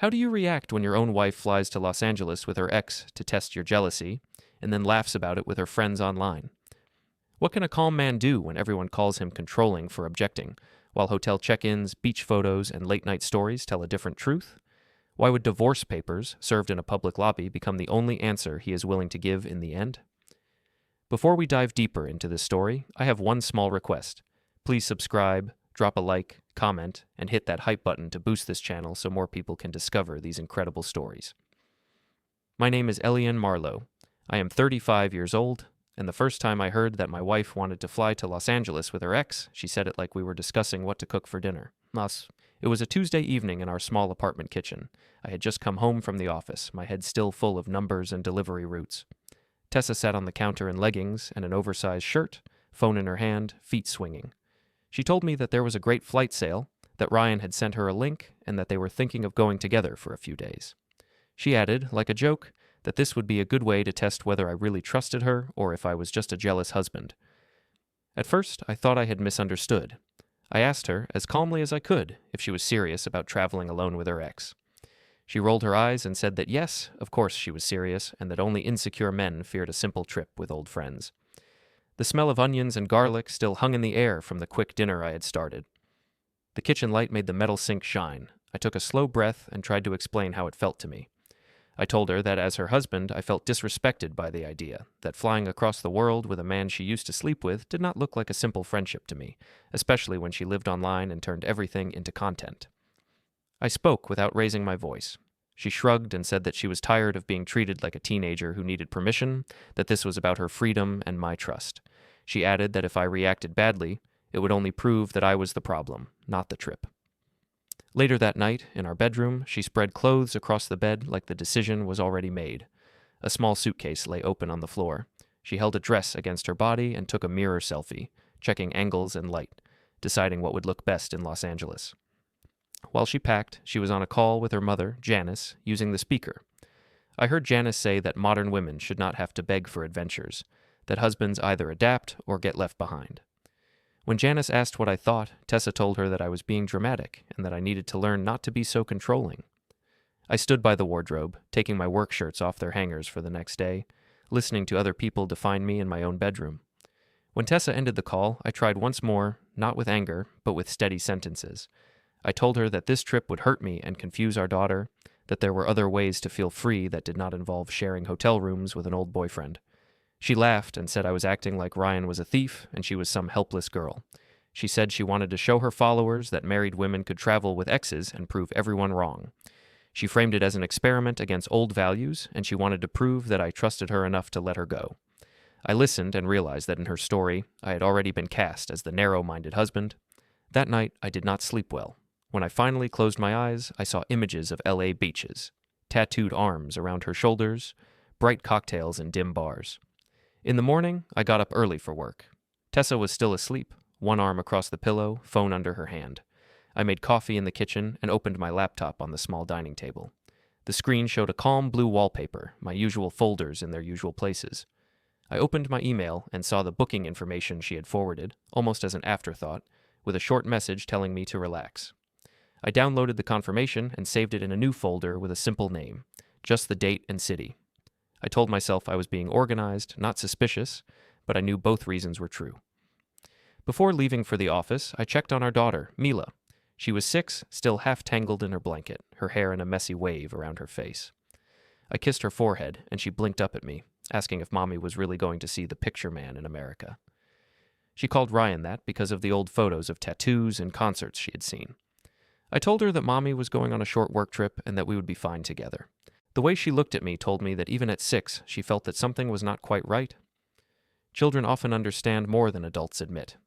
How do you react when your own wife flies to Los Angeles with her ex to test your jealousy, and then laughs about it with her friends online? What can a calm man do when everyone calls him controlling for objecting, while hotel check-ins, beach photos, and late-night stories tell a different truth? Why would divorce papers, served in a public lobby, become the only answer he is willing to give in the end? Before we dive deeper into this story, I have one small request. Please subscribe, drop a like, comment, and hit that hype button to boost this channel so more people can discover these incredible stories. My name is Elian Marlowe. I am 35 years old, and the first time I heard that my wife wanted to fly to Los Angeles with her ex, she said it like we were discussing what to cook for dinner. It was a Tuesday evening in our small apartment kitchen. I had just come home from the office, my head still full of numbers and delivery routes. Tessa sat on the counter in leggings and an oversized shirt, phone in her hand, feet swinging. She told me that there was a great flight sale, that Ryan had sent her a link, and that they were thinking of going together for a few days. She added, like a joke, that this would be a good way to test whether I really trusted her or if I was just a jealous husband. At first, I thought I had misunderstood. I asked her, as calmly as I could, if she was serious about traveling alone with her ex. She rolled her eyes and said that yes, of course she was serious, and that only insecure men feared a simple trip with old friends. The smell of onions and garlic still hung in the air from the quick dinner I had started. The kitchen light made the metal sink shine. I took a slow breath and tried to explain how it felt to me. I told her that as her husband, I felt disrespected by the idea, that flying across the world with a man she used to sleep with did not look like a simple friendship to me, especially when she lived online and turned everything into content. I spoke without raising my voice. She shrugged and said that she was tired of being treated like a teenager who needed permission, that this was about her freedom and my trust. She added that if I reacted badly, it would only prove that I was the problem, not the trip. Later that night, in our bedroom, she spread clothes across the bed like the decision was already made. A small suitcase lay open on the floor. She held a dress against her body and took a mirror selfie, checking angles and light, deciding what would look best in Los Angeles. While she packed, she was on a call with her mother, Janice, using the speaker. I heard Janice say that modern women should not have to beg for adventures, that husbands either adapt or get left behind. When Janice asked what I thought, Tessa told her that I was being dramatic and that I needed to learn not to be so controlling. I stood by the wardrobe, taking my work shirts off their hangers for the next day, listening to other people define me in my own bedroom. When Tessa ended the call, I tried once more, not with anger, but with steady sentences. I told her that this trip would hurt me and confuse our daughter, that there were other ways to feel free that did not involve sharing hotel rooms with an old boyfriend. She laughed and said I was acting like Ryan was a thief and she was some helpless girl. She said she wanted to show her followers that married women could travel with exes and prove everyone wrong. She framed it as an experiment against old values, and she wanted to prove that I trusted her enough to let her go. I listened and realized that in her story, I had already been cast as the narrow-minded husband. That night, I did not sleep well. When I finally closed my eyes, I saw images of LA beaches, tattooed arms around her shoulders, bright cocktails in dim bars. In the morning, I got up early for work. Tessa was still asleep, one arm across the pillow, phone under her hand. I made coffee in the kitchen and opened my laptop on the small dining table. The screen showed a calm blue wallpaper, my usual folders in their usual places. I opened my email and saw the booking information she had forwarded, almost as an afterthought, with a short message telling me to relax. I downloaded the confirmation and saved it in a new folder with a simple name, just the date and city. I told myself I was being organized, not suspicious, but I knew both reasons were true. Before leaving for the office, I checked on our daughter, Mila. She was 6, still half tangled in her blanket, her hair in a messy wave around her face. I kissed her forehead, and she blinked up at me, asking if Mommy was really going to see the picture man in America. She called Ryan that because of the old photos of tattoos and concerts she had seen. I told her that Mommy was going on a short work trip and that we would be fine together. The way she looked at me told me that even at 6, she felt that something was not quite right. Children often understand more than adults admit.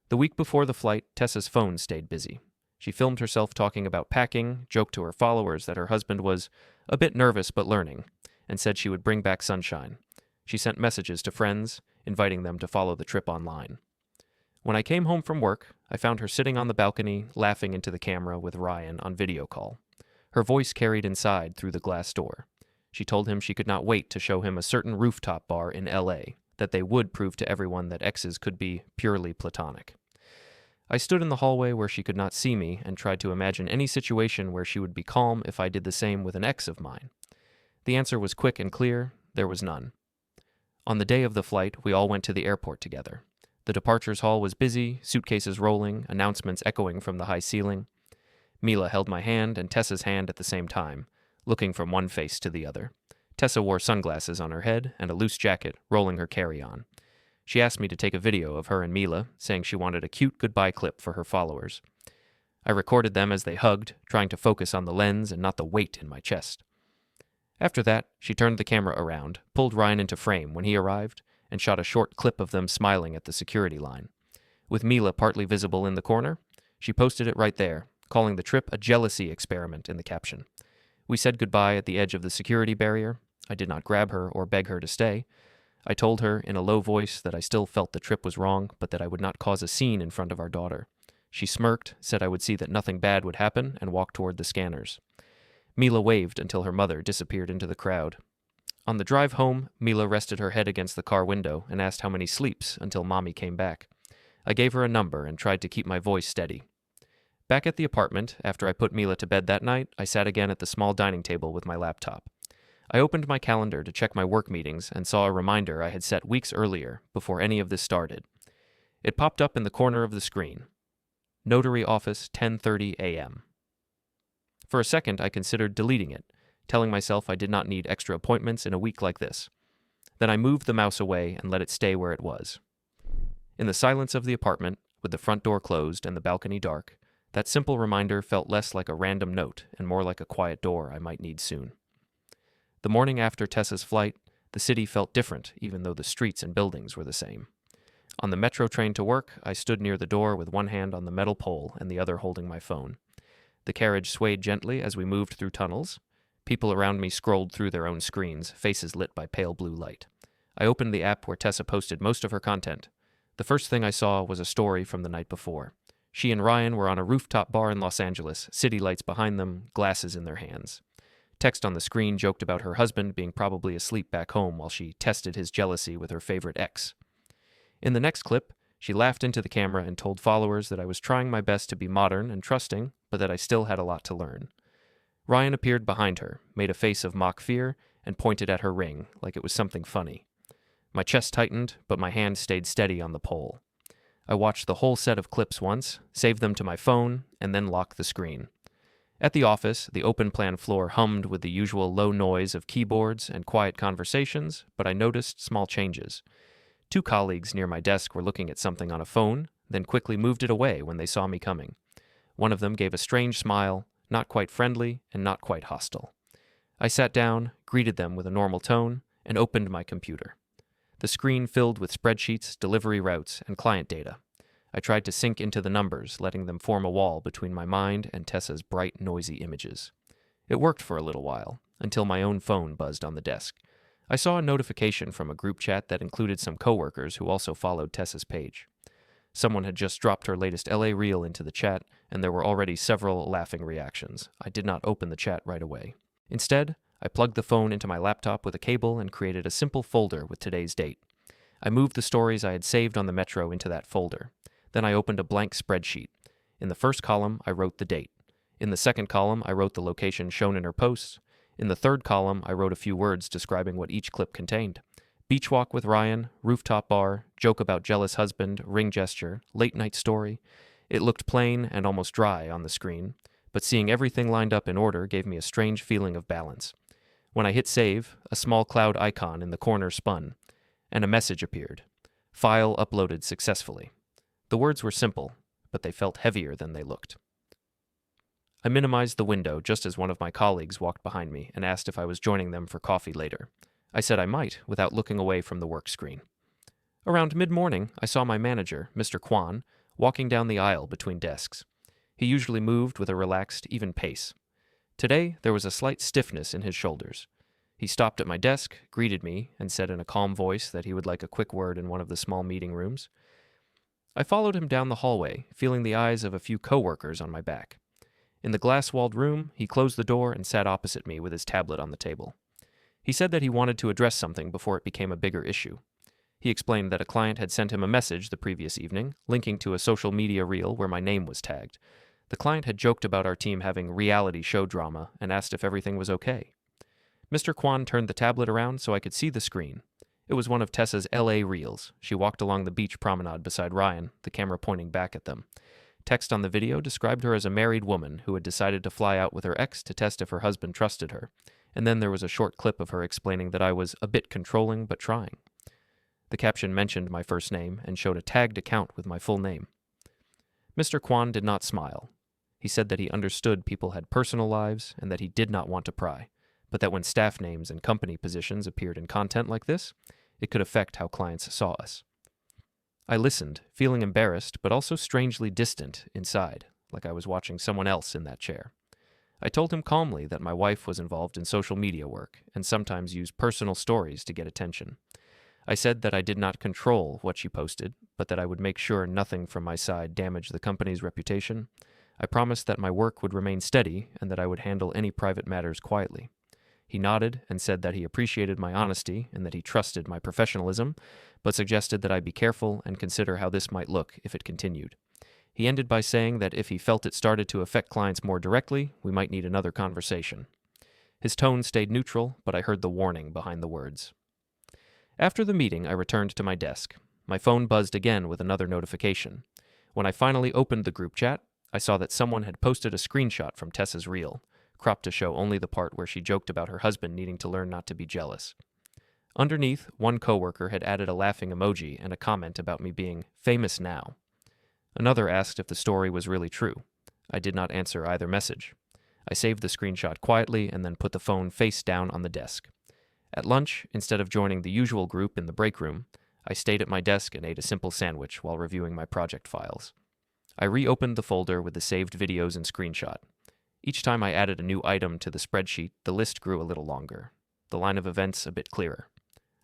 The week before the flight, Tessa's phone stayed busy. She filmed herself talking about packing, joked to her followers that her husband was a bit nervous but learning, and said she would bring back sunshine. She sent messages to friends, inviting them to follow the trip online. When I came home from work, I found her sitting on the balcony, laughing into the camera with Ryan on video call. Her voice carried inside through the glass door. She told him she could not wait to show him a certain rooftop bar in LA, that they would prove to everyone that exes could be purely platonic. I stood in the hallway where she could not see me and tried to imagine any situation where she would be calm if I did the same with an ex of mine. The answer was quick and clear: there was none. On the day of the flight, we all went to the airport together. The departures hall was busy, suitcases rolling, announcements echoing from the high ceiling. Mila held my hand and Tessa's hand at the same time, looking from one face to the other. Tessa wore sunglasses on her head and a loose jacket, rolling her carry-on. She asked me to take a video of her and Mila, saying she wanted a cute goodbye clip for her followers. I recorded them as they hugged, trying to focus on the lens and not the weight in my chest. After that, she turned the camera around, pulled Ryan into frame when he arrived, and shot a short clip of them smiling at the security line. With Mila partly visible in the corner, she posted it right there, calling the trip a jealousy experiment in the caption. We said goodbye at the edge of the security barrier. I did not grab her or beg her to stay. I told her in a low voice that I still felt the trip was wrong, but that I would not cause a scene in front of our daughter. She smirked, said I would see that nothing bad would happen, and walked toward the scanners. Mila waved until her mother disappeared into the crowd. On the drive home, Mila rested her head against the car window and asked how many sleeps until Mommy came back. I gave her a number and tried to keep my voice steady. Back at the apartment, after I put Mila to bed that night, I sat again at the small dining table with my laptop. I opened my calendar to check my work meetings and saw a reminder I had set weeks earlier, before any of this started. It popped up in the corner of the screen. Notary office, 10:30 a.m. For a second, I considered deleting it, telling myself I did not need extra appointments in a week like this. Then I moved the mouse away and let it stay where it was. In the silence of the apartment, with the front door closed and the balcony dark, that simple reminder felt less like a random note and more like a quiet door I might need soon. The morning after Tessa's flight, the city felt different, even though the streets and buildings were the same. On the metro train to work, I stood near the door with one hand on the metal pole and the other holding my phone. The carriage swayed gently as we moved through tunnels. People around me scrolled through their own screens, faces lit by pale blue light. I opened the app where Tessa posted most of her content. The first thing I saw was a story from the night before. She and Ryan were on a rooftop bar in Los Angeles, city lights behind them, glasses in their hands. Text on the screen joked about her husband being probably asleep back home while she tested his jealousy with her favorite ex. In the next clip, she laughed into the camera and told followers that I was trying my best to be modern and trusting, but that I still had a lot to learn. Ryan appeared behind her, made a face of mock fear, and pointed at her ring, like it was something funny. My chest tightened, but my hand stayed steady on the pole. I watched the whole set of clips once, saved them to my phone, and then locked the screen. At the office, the open-plan floor hummed with the usual low noise of keyboards and quiet conversations, but I noticed small changes. 2 colleagues near my desk were looking at something on a phone, then quickly moved it away when they saw me coming. One of them gave a strange smile, not quite friendly and not quite hostile. I sat down, greeted them with a normal tone, and opened my computer. The screen filled with spreadsheets, delivery routes, and client data. I tried to sink into the numbers, letting them form a wall between my mind and Tessa's bright, noisy images. It worked for a little while, until my own phone buzzed on the desk. I saw a notification from a group chat that included some coworkers who also followed Tessa's page. Someone had just dropped her latest LA reel into the chat, and there were already several laughing reactions. I did not open the chat right away. Instead, I plugged the phone into my laptop with a cable and created a simple folder with today's date. I moved the stories I had saved on the metro into that folder. Then I opened a blank spreadsheet. In the first column, I wrote the date. In the second column, I wrote the location shown in her posts. In the third column, I wrote a few words describing what each clip contained. Beach walk with Ryan, rooftop bar, joke about jealous husband, ring gesture, late night story. It looked plain and almost dry on the screen, but seeing everything lined up in order gave me a strange feeling of balance. When I hit save, a small cloud icon in the corner spun, and a message appeared. File uploaded successfully. The words were simple, but they felt heavier than they looked. I minimized the window just as one of my colleagues walked behind me and asked if I was joining them for coffee later. I said I might, without looking away from the work screen. Around mid-morning, I saw my manager, Mr. Kwan, walking down the aisle between desks. He usually moved with a relaxed, even pace. Today, there was a slight stiffness in his shoulders. He stopped at my desk, greeted me, and said in a calm voice that he would like a quick word in one of the small meeting rooms. I followed him down the hallway, feeling the eyes of a few coworkers on my back. In the glass-walled room, he closed the door and sat opposite me with his tablet on the table. He said that he wanted to address something before it became a bigger issue. He explained that a client had sent him a message the previous evening, linking to a social media reel where my name was tagged. The client had joked about our team having reality show drama and asked if everything was okay. Mr. Kwan turned the tablet around so I could see the screen. It was one of Tessa's LA reels. She walked along the beach promenade beside Ryan, the camera pointing back at them. Text on the video described her as a married woman who had decided to fly out with her ex to test if her husband trusted her, and then there was a short clip of her explaining that I was a bit controlling but trying. The caption mentioned my first name and showed a tagged account with my full name. Mr. Kwan did not smile. He said that he understood people had personal lives and that he did not want to pry, but that when staff names and company positions appeared in content like this, it could affect how clients saw us. I listened, feeling embarrassed, but also strangely distant inside, like I was watching someone else in that chair. I told him calmly that my wife was involved in social media work and sometimes used personal stories to get attention. I said that I did not control what she posted, but that I would make sure nothing from my side damaged the company's reputation. I promised that my work would remain steady and that I would handle any private matters quietly. He nodded and said that he appreciated my honesty and that he trusted my professionalism, but suggested that I be careful and consider how this might look if it continued. He ended by saying that if he felt it started to affect clients more directly, we might need another conversation. His tone stayed neutral, but I heard the warning behind the words. After the meeting, I returned to my desk. My phone buzzed again with another notification. When I finally opened the group chat, I saw that someone had posted a screenshot from Tessa's reel, cropped to show only the part where she joked about her husband needing to learn not to be jealous. Underneath, one coworker had added a laughing emoji and a comment about me being famous now. Another asked if the story was really true. I did not answer either message. I saved the screenshot quietly and then put the phone face down on the desk. At lunch, instead of joining the usual group in the break room, I stayed at my desk and ate a simple sandwich while reviewing my project files. I reopened the folder with the saved videos and screenshot. Each time I added a new item to the spreadsheet, the list grew a little longer, the line of events a bit clearer.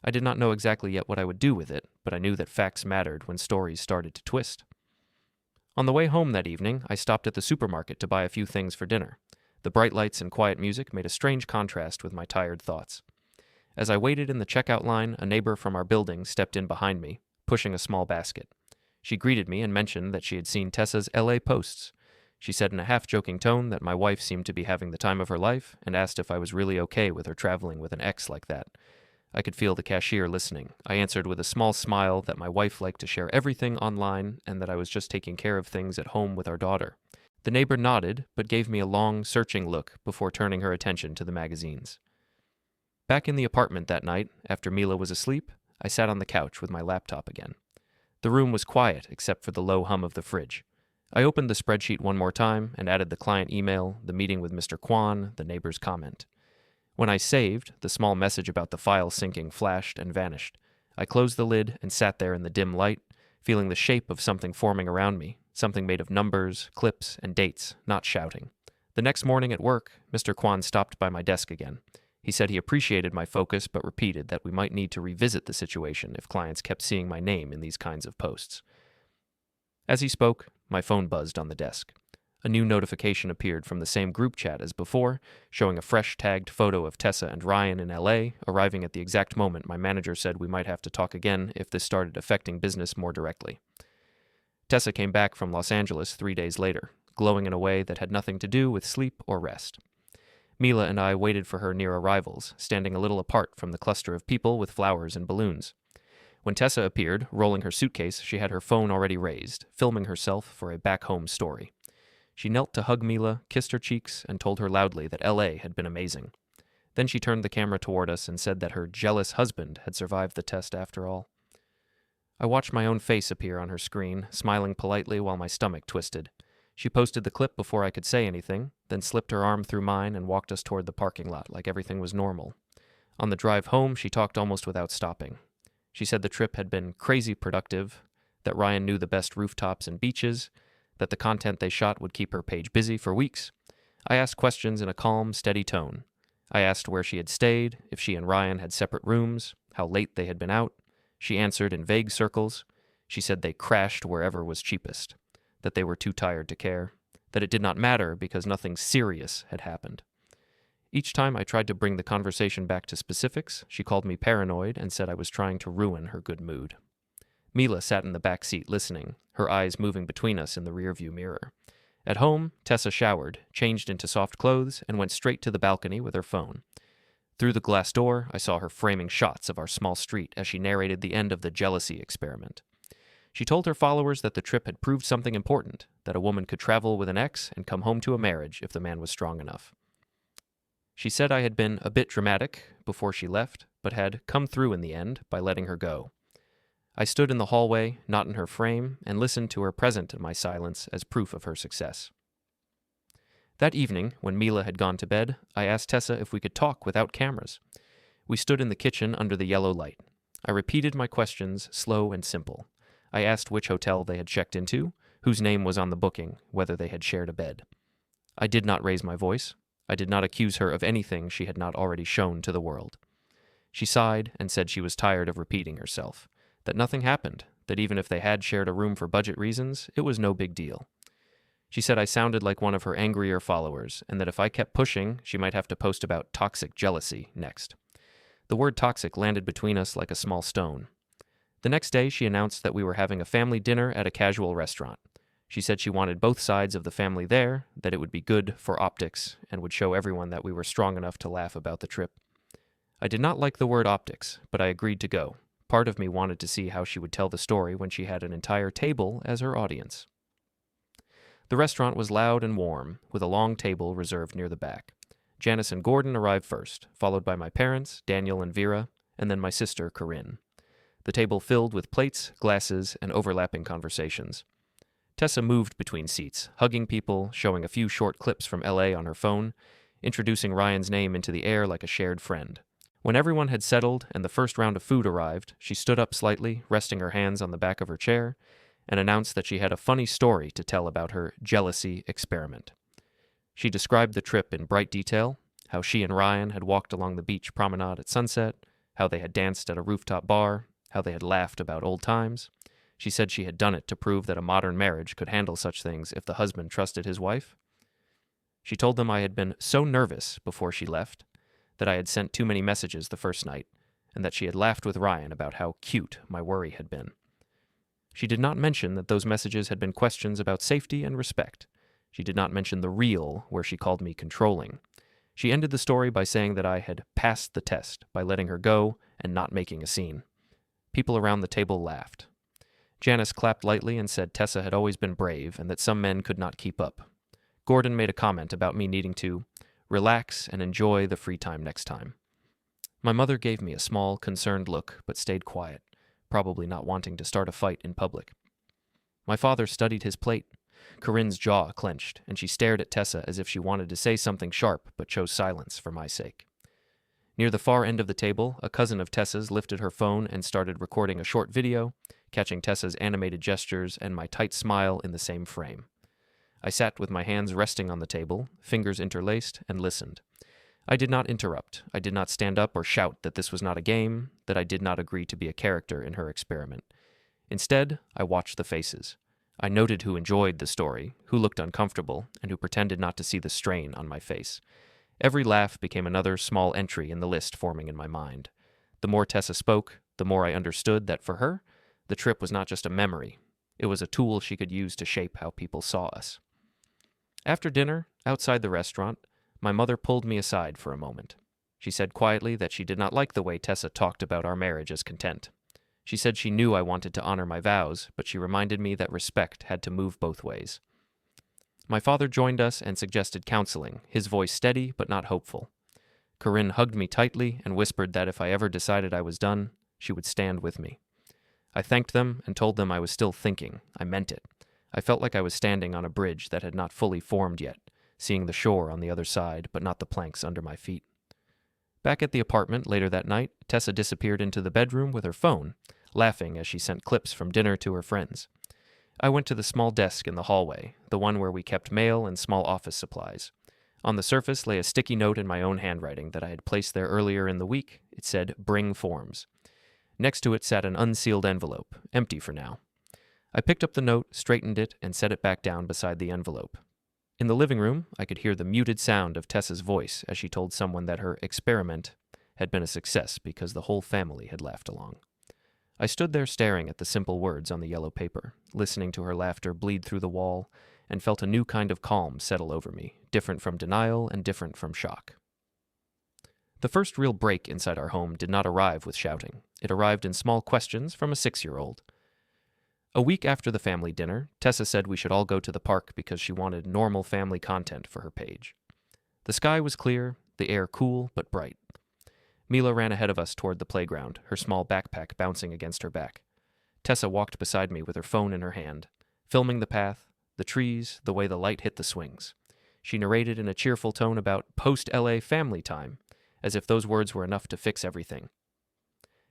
I did not know exactly yet what I would do with it, but I knew that facts mattered when stories started to twist. On the way home that evening, I stopped at the supermarket to buy a few things for dinner. The bright lights and quiet music made a strange contrast with my tired thoughts. As I waited in the checkout line, a neighbor from our building stepped in behind me, pushing a small basket. She greeted me and mentioned that she had seen Tessa's LA posts. She said in a half-joking tone that my wife seemed to be having the time of her life and asked if I was really okay with her traveling with an ex like that. I could feel the cashier listening. I answered with a small smile that my wife liked to share everything online and that I was just taking care of things at home with our daughter. The neighbor nodded, but gave me a long, searching look before turning her attention to the magazines. Back in the apartment that night, after Mila was asleep, I sat on the couch with my laptop again. The room was quiet except for the low hum of the fridge. I opened the spreadsheet one more time and added the client email, the meeting with Mr. Kwan, the neighbor's comment. When I saved, the small message about the file syncing flashed and vanished. I closed the lid and sat there in the dim light, feeling the shape of something forming around me, something made of numbers, clips, and dates, not shouting. The next morning at work, Mr. Kwan stopped by my desk again. He said he appreciated my focus, but repeated that we might need to revisit the situation if clients kept seeing my name in these kinds of posts. As he spoke, my phone buzzed on the desk. A new notification appeared from the same group chat as before, showing a fresh tagged photo of Tessa and Ryan in LA, arriving at the exact moment my manager said we might have to talk again if this started affecting business more directly. Tessa came back from Los Angeles 3 days later, glowing in a way that had nothing to do with sleep or rest. Mila and I waited for her near arrivals, standing a little apart from the cluster of people with flowers and balloons. When Tessa appeared, rolling her suitcase, she had her phone already raised, filming herself for a back-home story. She knelt to hug Mila, kissed her cheeks, and told her loudly that LA had been amazing. Then she turned the camera toward us and said that her jealous husband had survived the test after all. I watched my own face appear on her screen, smiling politely while my stomach twisted. She posted the clip before I could say anything, then slipped her arm through mine and walked us toward the parking lot like everything was normal. On the drive home, she talked almost without stopping. She said the trip had been crazy productive, that Ryan knew the best rooftops and beaches, that the content they shot would keep her page busy for weeks. I asked questions in a calm, steady tone. I asked where she had stayed, if she and Ryan had separate rooms, how late they had been out. She answered in vague circles. She said they crashed wherever was cheapest, that they were too tired to care, that it did not matter because nothing serious had happened. Each time I tried to bring the conversation back to specifics, she called me paranoid and said I was trying to ruin her good mood. Mila sat in the back seat listening, her eyes moving between us in the rearview mirror. At home, Tessa showered, changed into soft clothes, and went straight to the balcony with her phone. Through the glass door, I saw her framing shots of our small street as she narrated the end of the jealousy experiment. She told her followers that the trip had proved something important, that a woman could travel with an ex and come home to a marriage if the man was strong enough. She said I had been a bit dramatic before she left, but had come through in the end by letting her go. I stood in the hallway, not in her frame, and listened to her present in my silence as proof of her success. That evening, when Mila had gone to bed, I asked Tessa if we could talk without cameras. We stood in the kitchen under the yellow light. I repeated my questions, slow and simple. I asked which hotel they had checked into, whose name was on the booking, whether they had shared a bed. I did not raise my voice. I did not accuse her of anything she had not already shown to the world. She sighed and said she was tired of repeating herself, that nothing happened, that even if they had shared a room for budget reasons, it was no big deal. She said I sounded like one of her angrier followers, and that if I kept pushing, she might have to post about toxic jealousy next. The word toxic landed between us like a small stone. The next day, she announced that we were having a family dinner at a casual restaurant. She said she wanted both sides of the family there, that it would be good for optics, and would show everyone that we were strong enough to laugh about the trip. I did not like the word optics, but I agreed to go. Part of me wanted to see how she would tell the story when she had an entire table as her audience. The restaurant was loud and warm, with a long table reserved near the back. Janice and Gordon arrived first, followed by my parents, Daniel and Vera, and then my sister, Corinne. The table filled with plates, glasses, and overlapping conversations. Tessa moved between seats, hugging people, showing a few short clips from LA on her phone, introducing Ryan's name into the air like a shared friend. When everyone had settled and the first round of food arrived, she stood up slightly, resting her hands on the back of her chair, and announced that she had a funny story to tell about her jealousy experiment. She described the trip in bright detail, how she and Ryan had walked along the beach promenade at sunset, how they had danced at a rooftop bar, how they had laughed about old times. She said she had done it to prove that a modern marriage could handle such things if the husband trusted his wife. She told them I had been so nervous before she left, that I had sent too many messages the first night, and that she had laughed with Ryan about how cute my worry had been. She did not mention that those messages had been questions about safety and respect. She did not mention the real, where she called me controlling. She ended the story by saying that I had passed the test by letting her go and not making a scene. People around the table laughed. Janice clapped lightly and said Tessa had always been brave and that some men could not keep up. Gordon made a comment about me needing to relax and enjoy the free time next time. My mother gave me a small, concerned look, but stayed quiet, probably not wanting to start a fight in public. My father studied his plate. Corinne's jaw clenched, and she stared at Tessa as if she wanted to say something sharp, but chose silence for my sake. Near the far end of the table, a cousin of Tessa's lifted her phone and started recording a short video, catching Tessa's animated gestures and my tight smile in the same frame. I sat with my hands resting on the table, fingers interlaced, and listened. I did not interrupt. I did not stand up or shout that this was not a game, that I did not agree to be a character in her experiment. Instead, I watched the faces. I noted who enjoyed the story, who looked uncomfortable, and who pretended not to see the strain on my face. Every laugh became another small entry in the list forming in my mind. The more Tessa spoke, the more I understood that for her, the trip was not just a memory. It was a tool she could use to shape how people saw us. After dinner, outside the restaurant, my mother pulled me aside for a moment. She said quietly that she did not like the way Tessa talked about our marriage as content. She said she knew I wanted to honor my vows, but she reminded me that respect had to move both ways. My father joined us and suggested counseling, his voice steady but not hopeful. Corinne hugged me tightly and whispered that if I ever decided I was done, she would stand with me. I thanked them and told them I was still thinking. I meant it. I felt like I was standing on a bridge that had not fully formed yet, seeing the shore on the other side, but not the planks under my feet. Back at the apartment later that night, Tessa disappeared into the bedroom with her phone, laughing as she sent clips from dinner to her friends. I went to the small desk in the hallway, the one where we kept mail and small office supplies. On the surface lay a sticky note in my own handwriting that I had placed there earlier in the week. It said, "Bring forms." Next to it sat an unsealed envelope, empty for now. I picked up the note, straightened it, and set it back down beside the envelope. In the living room, I could hear the muted sound of Tessa's voice as she told someone that her experiment had been a success because the whole family had laughed along. I stood there staring at the simple words on the yellow paper, listening to her laughter bleed through the wall, and felt a new kind of calm settle over me, different from denial and different from shock. The first real break inside our home did not arrive with shouting. It arrived in small questions from a 6-year-old. A week after the family dinner, Tessa said we should all go to the park because she wanted normal family content for her page. The sky was clear, the air cool but bright. Mila ran ahead of us toward the playground, her small backpack bouncing against her back. Tessa walked beside me with her phone in her hand, filming the path, the trees, the way the light hit the swings. She narrated in a cheerful tone about post-LA family time, as if those words were enough to fix everything.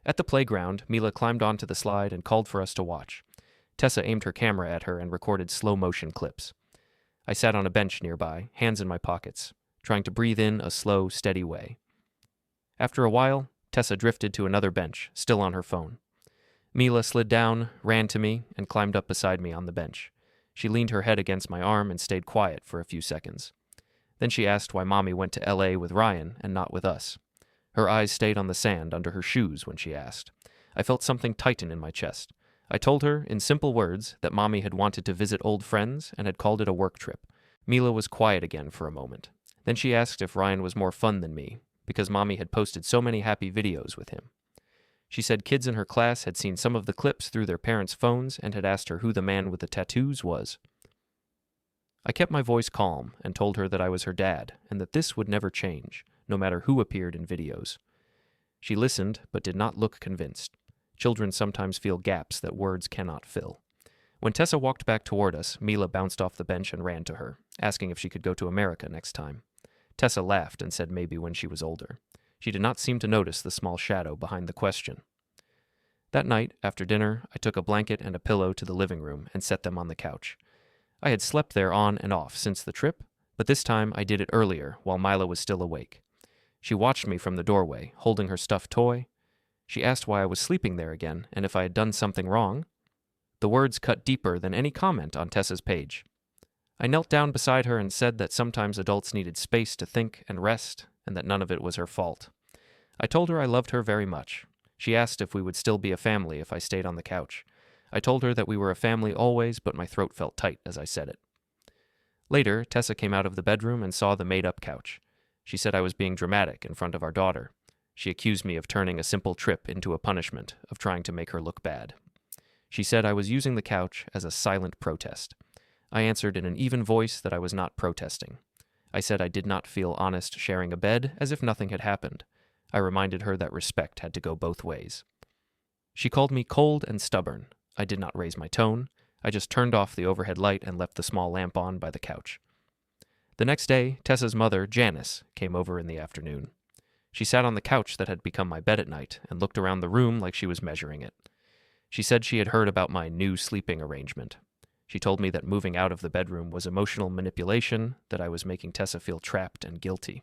At the playground, Mila climbed onto the slide and called for us to watch. Tessa aimed her camera at her and recorded slow-motion clips. I sat on a bench nearby, hands in my pockets, trying to breathe in a slow, steady way. After a while, Tessa drifted to another bench, still on her phone. Mila slid down, ran to me, and climbed up beside me on the bench. She leaned her head against my arm and stayed quiet for a few seconds. Then she asked why Mommy went to LA with Ryan and not with us. Her eyes stayed on the sand under her shoes when she asked. I felt something tighten in my chest. I told her, in simple words, that Mommy had wanted to visit old friends and had called it a work trip. Mila was quiet again for a moment. Then she asked if Ryan was more fun than me, because Mommy had posted so many happy videos with him. She said kids in her class had seen some of the clips through their parents' phones and had asked her who the man with the tattoos was. I kept my voice calm and told her that I was her dad and that this would never change, no matter who appeared in videos. She listened, but did not look convinced. Children sometimes feel gaps that words cannot fill. When Tessa walked back toward us, Mila bounced off the bench and ran to her, asking if she could go to America next time. Tessa laughed and said maybe when she was older. She did not seem to notice the small shadow behind the question. That night, after dinner, I took a blanket and a pillow to the living room and set them on the couch. I had slept there on and off since the trip, but this time I did it earlier while Mila was still awake. She watched me from the doorway, holding her stuffed toy. She asked why I was sleeping there again and if I had done something wrong. The words cut deeper than any comment on Tessa's page. I knelt down beside her and said that sometimes adults needed space to think and rest, and that none of it was her fault. I told her I loved her very much. She asked if we would still be a family if I stayed on the couch. I told her that we were a family always, but my throat felt tight as I said it. Later, Tessa came out of the bedroom and saw the made-up couch. She said I was being dramatic in front of our daughter. She accused me of turning a simple trip into a punishment, of trying to make her look bad. She said I was using the couch as a silent protest. I answered in an even voice that I was not protesting. I said I did not feel honest sharing a bed, as if nothing had happened. I reminded her that respect had to go both ways. She called me cold and stubborn. I did not raise my tone. I just turned off the overhead light and left the small lamp on by the couch. The next day, Tessa's mother, Janice, came over in the afternoon. She sat on the couch that had become my bed at night and looked around the room like she was measuring it. She said she had heard about my new sleeping arrangement. She told me that moving out of the bedroom was emotional manipulation, that I was making Tessa feel trapped and guilty.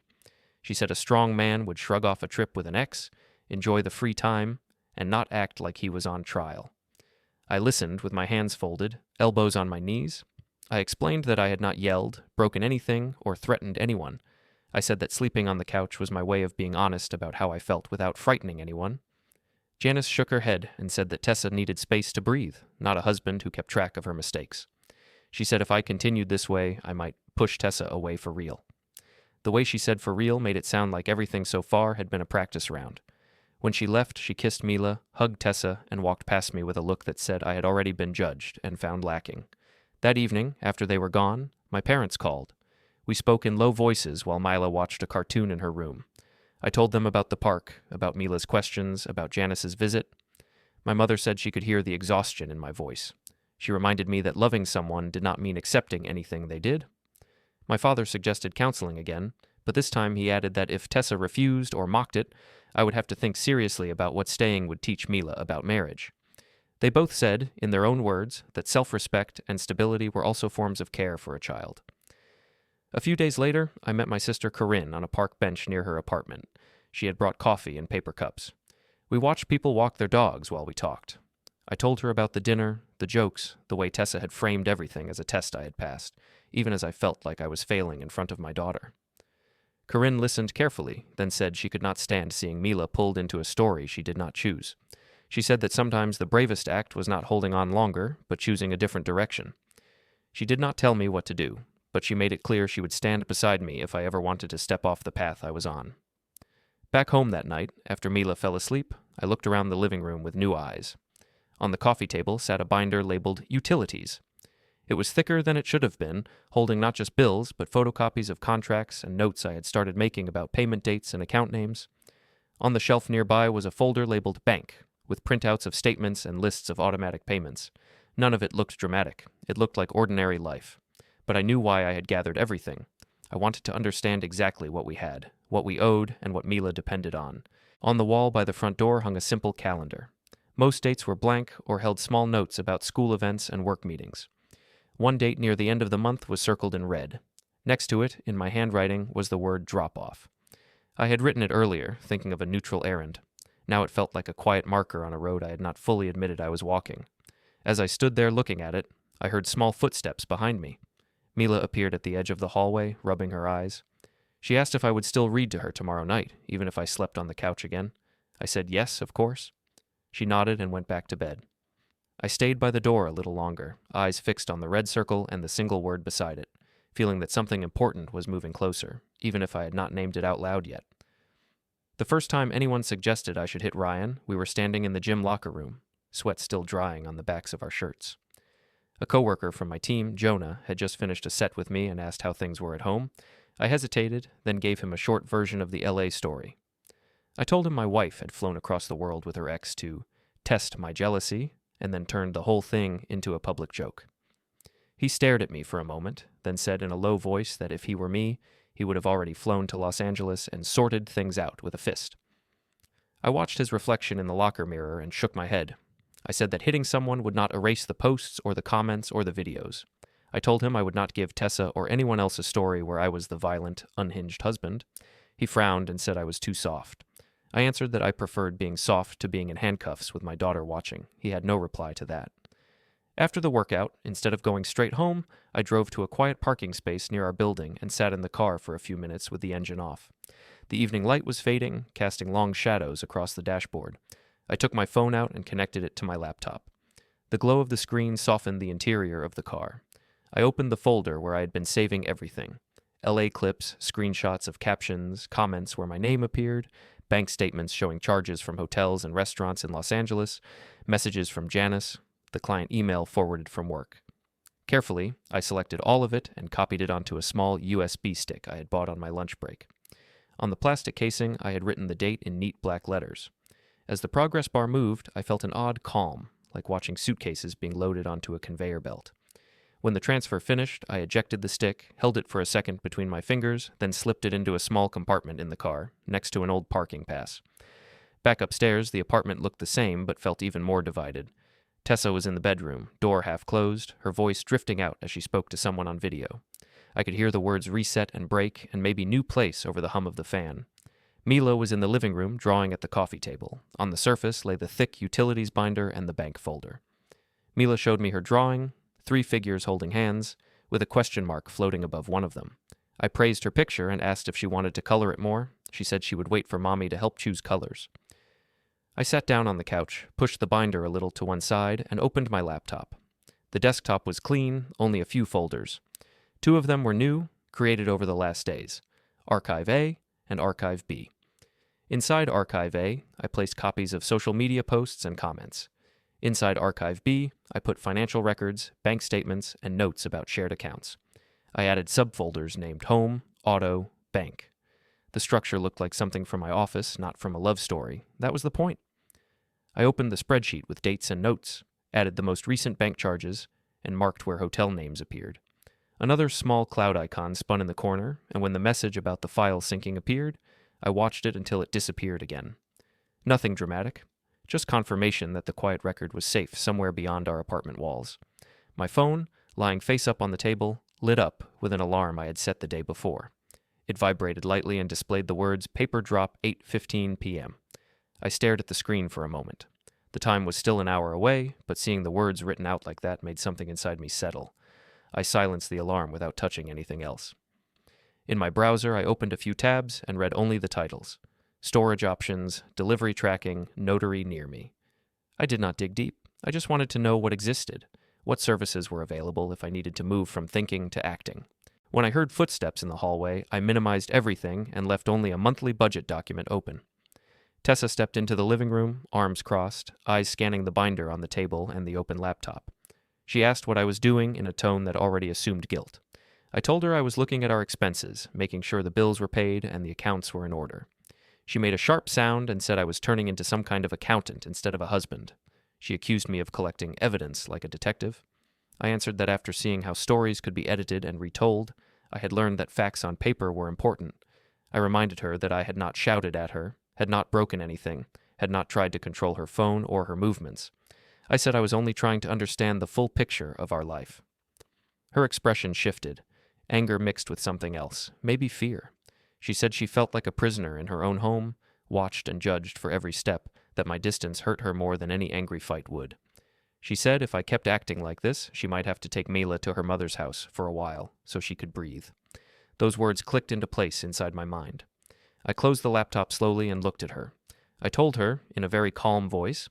She said a strong man would shrug off a trip with an ex, enjoy the free time, and not act like he was on trial. I listened with my hands folded, elbows on my knees. I explained that I had not yelled, broken anything, or threatened anyone. I said that sleeping on the couch was my way of being honest about how I felt without frightening anyone. Janice shook her head and said that Tessa needed space to breathe, not a husband who kept track of her mistakes. She said if I continued this way, I might push Tessa away for real. The way she said for real made it sound like everything so far had been a practice round. When she left, she kissed Mila, hugged Tessa, and walked past me with a look that said I had already been judged and found lacking. That evening, after they were gone, my parents called. We spoke in low voices while Mila watched a cartoon in her room. I told them about the park, about Mila's questions, about Janice's visit. My mother said she could hear the exhaustion in my voice. She reminded me that loving someone did not mean accepting anything they did. My father suggested counseling again, but this time he added that if Tessa refused or mocked it, I would have to think seriously about what staying would teach Mila about marriage. They both said, in their own words, that self-respect and stability were also forms of care for a child. A few days later, I met my sister Corinne on a park bench near her apartment. She had brought coffee in paper cups. We watched people walk their dogs while we talked. I told her about the dinner, the jokes, the way Tessa had framed everything as a test I had passed. even as I felt like I was failing in front of my daughter. Corinne listened carefully, then said she could not stand seeing Mila pulled into a story she did not choose. She said that sometimes the bravest act was not holding on longer, but choosing a different direction. She did not tell me what to do, but she made it clear she would stand beside me if I ever wanted to step off the path I was on. Back home that night, after Mila fell asleep, I looked around the living room with new eyes. On the coffee table sat a binder labeled Utilities. It was thicker than it should have been, holding not just bills, but photocopies of contracts and notes I had started making about payment dates and account names. On the shelf nearby was a folder labeled Bank, with printouts of statements and lists of automatic payments. None of it looked dramatic. It looked like ordinary life. But I knew why I had gathered everything. I wanted to understand exactly what we had, what we owed, and what Mila depended on. On the wall by the front door hung a simple calendar. Most dates were blank or held small notes about school events and work meetings. One date near the end of the month was circled in red. Next to it, in my handwriting, was the word drop-off. I had written it earlier, thinking of a neutral errand. Now it felt like a quiet marker on a road I had not fully admitted I was walking. As I stood there looking at it, I heard small footsteps behind me. Mila appeared at the edge of the hallway, rubbing her eyes. She asked if I would still read to her tomorrow night, even if I slept on the couch again. I said yes, of course. She nodded and went back to bed. I stayed by the door a little longer, eyes fixed on the red circle and the single word beside it, feeling that something important was moving closer, even if I had not named it out loud yet. The first time anyone suggested I should hit Ryan, we were standing in the gym locker room, sweat still drying on the backs of our shirts. A coworker from my team, Jonah, had just finished a set with me and asked how things were at home. I hesitated, then gave him a short version of the LA story. I told him my wife had flown across the world with her ex to test my jealousy, and then turned the whole thing into a public joke. He stared at me for a moment, then said in a low voice that if he were me, he would have already flown to Los Angeles and sorted things out with a fist. I watched his reflection in the locker mirror and shook my head. I said that hitting someone would not erase the posts or the comments or the videos. I told him I would not give Tessa or anyone else a story where I was the violent, unhinged husband. He frowned and said I was too soft. I answered that I preferred being soft to being in handcuffs with my daughter watching. He had no reply to that. After the workout, instead of going straight home, I drove to a quiet parking space near our building and sat in the car for a few minutes with the engine off. The evening light was fading, casting long shadows across the dashboard. I took my phone out and connected it to my laptop. The glow of the screen softened the interior of the car. I opened the folder where I had been saving everything. LA clips, screenshots of captions, comments where my name appeared, bank statements showing charges from hotels and restaurants in Los Angeles, messages from Janice, the client email forwarded from work. Carefully, I selected all of it and copied it onto a small USB stick I had bought on my lunch break. On the plastic casing, I had written the date in neat black letters. As the progress bar moved, I felt an odd calm, like watching suitcases being loaded onto a conveyor belt. When the transfer finished, I ejected the stick, held it for a second between my fingers, then slipped it into a small compartment in the car, next to an old parking pass. Back upstairs, the apartment looked the same, but felt even more divided. Tessa was in the bedroom, door half closed, her voice drifting out as she spoke to someone on video. I could hear the words reset and break and maybe new place over the hum of the fan. Mila was in the living room, drawing at the coffee table. On the surface lay the thick utilities binder and the bank folder. Mila showed me her drawing, 3 figures holding hands, with a question mark floating above one of them. I praised her picture and asked if she wanted to color it more. She said she would wait for Mommy to help choose colors. I sat down on the couch, pushed the binder a little to one side, and opened my laptop. The desktop was clean, only a few folders. 2 of them were new, created over the last days, Archive A and Archive B. Inside Archive A, I placed copies of social media posts and comments. Inside Archive B, I put financial records, bank statements, and notes about shared accounts. I added subfolders named Home, Auto, Bank. The structure looked like something from my office, not from a love story. That was the point. I opened the spreadsheet with dates and notes, added the most recent bank charges, and marked where hotel names appeared. Another small cloud icon spun in the corner, and when the message about the file syncing appeared, I watched it until it disappeared again. Nothing dramatic, just confirmation that the quiet record was safe somewhere beyond our apartment walls. My phone, lying face up on the table, lit up with an alarm I had set the day before. It vibrated lightly and displayed the words "Paper drop 8:15 p.m. I stared at the screen for a moment. The time was still an hour away, but seeing the words written out like that made something inside me settle. I silenced the alarm without touching anything else. In my browser, I opened a few tabs and read only the titles. Storage options, delivery tracking, notary near me. I did not dig deep. I just wanted to know what existed, what services were available if I needed to move from thinking to acting. When I heard footsteps in the hallway, I minimized everything and left only a monthly budget document open. Tessa stepped into the living room, arms crossed, eyes scanning the binder on the table and the open laptop. She asked what I was doing in a tone that already assumed guilt. I told her I was looking at our expenses, making sure the bills were paid and the accounts were in order. She made a sharp sound and said I was turning into some kind of accountant instead of a husband. She accused me of collecting evidence like a detective. I answered that after seeing how stories could be edited and retold, I had learned that facts on paper were important. I reminded her that I had not shouted at her, had not broken anything, had not tried to control her phone or her movements. I said I was only trying to understand the full picture of our life. Her expression shifted, anger mixed with something else, maybe fear. She said she felt like a prisoner in her own home, watched and judged for every step, that my distance hurt her more than any angry fight would. She said if I kept acting like this, she might have to take Mila to her mother's house for a while, so she could breathe. Those words clicked into place inside my mind. I closed the laptop slowly and looked at her. I told her, in a very calm voice,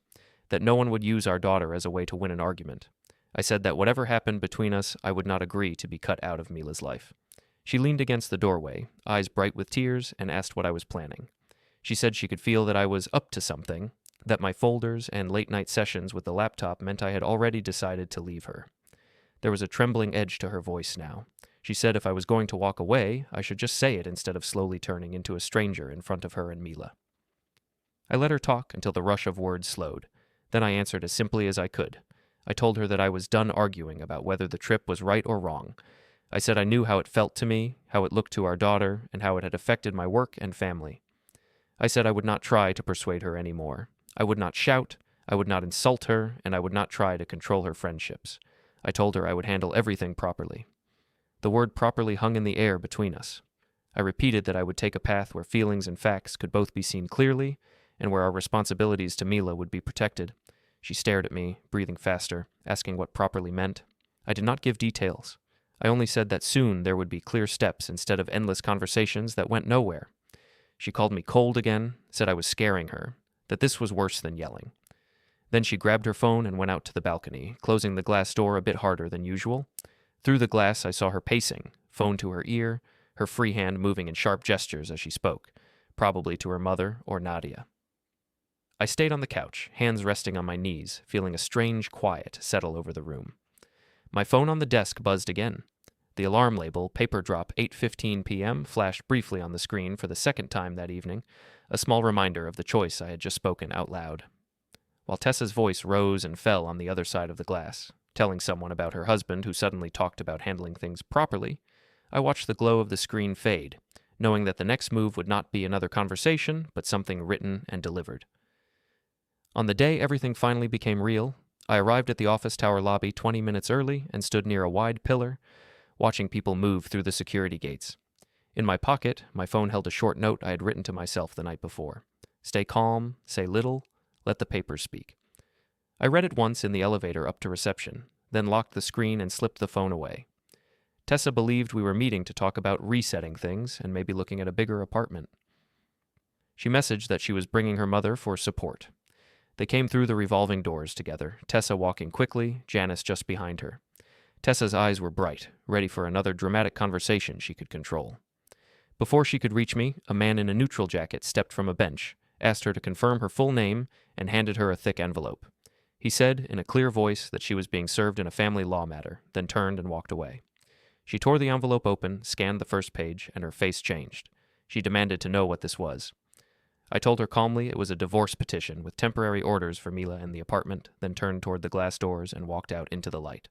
that no one would use our daughter as a way to win an argument. I said that whatever happened between us, I would not agree to be cut out of Mila's life. She leaned against the doorway, eyes bright with tears, and asked what I was planning. She said she could feel that I was up to something, that my folders and late-night sessions with the laptop meant I had already decided to leave her. There was a trembling edge to her voice now. She said if I was going to walk away, I should just say it instead of slowly turning into a stranger in front of her and Mila. I let her talk until the rush of words slowed. Then I answered as simply as I could. I told her that I was done arguing about whether the trip was right or wrong. I said I knew how it felt to me, how it looked to our daughter, and how it had affected my work and family. I said I would not try to persuade her anymore. I would not shout, I would not insult her, and I would not try to control her friendships. I told her I would handle everything properly. The word properly hung in the air between us. I repeated that I would take a path where feelings and facts could both be seen clearly, and where our responsibilities to Mila would be protected. She stared at me, breathing faster, asking what properly meant. I did not give details. I only said that soon there would be clear steps instead of endless conversations that went nowhere. She called me cold again, said I was scaring her, that this was worse than yelling. Then she grabbed her phone and went out to the balcony, closing the glass door a bit harder than usual. Through the glass I saw her pacing, phone to her ear, her free hand moving in sharp gestures as she spoke, probably to her mother or Nadia. I stayed on the couch, hands resting on my knees, feeling a strange quiet settle over the room. My phone on the desk buzzed again. The alarm label, paper drop 8:15 p.m., flashed briefly on the screen for the second time that evening, a small reminder of the choice I had just spoken out loud. While Tessa's voice rose and fell on the other side of the glass, telling someone about her husband who suddenly talked about handling things properly, I watched the glow of the screen fade, knowing that the next move would not be another conversation, but something written and delivered. On the day everything finally became real, I arrived at the office tower lobby 20 minutes early and stood near a wide pillar, watching people move through the security gates. In my pocket, my phone held a short note I had written to myself the night before. Stay calm, say little, let the papers speak. I read it once in the elevator up to reception, then locked the screen and slipped the phone away. Tessa believed we were meeting to talk about resetting things and maybe looking at a bigger apartment. She messaged that she was bringing her mother for support. They came through the revolving doors together, Tessa walking quickly, Janice just behind her. Tessa's eyes were bright, ready for another dramatic conversation she could control. Before she could reach me, a man in a neutral jacket stepped from a bench, asked her to confirm her full name, and handed her a thick envelope. He said, in a clear voice, that she was being served in a family law matter, then turned and walked away. She tore the envelope open, scanned the first page, and her face changed. She demanded to know what this was. I told her calmly it was a divorce petition with temporary orders for Mila and the apartment, then turned toward the glass doors and walked out into the light.